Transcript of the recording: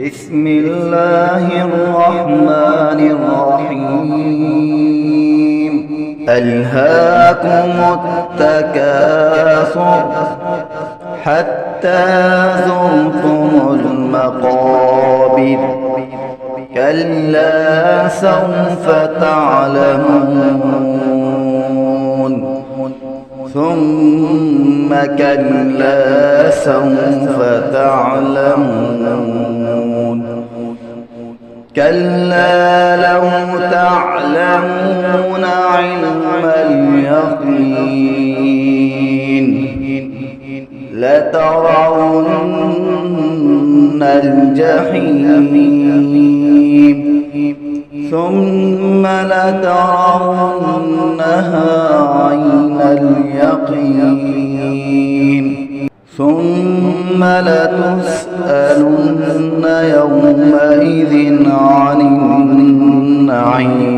بسم الله الرحمن الرحيم. ألهاكم التكاثر حتى زرتم المقابر كلا سوف تعلمون ثم كلا سوف تعلمون كلا لو تعلمون علم اليقين لترون الجحيم ثم لترونها عين اليقين ثم لتسألن يومئذ عن النعيم.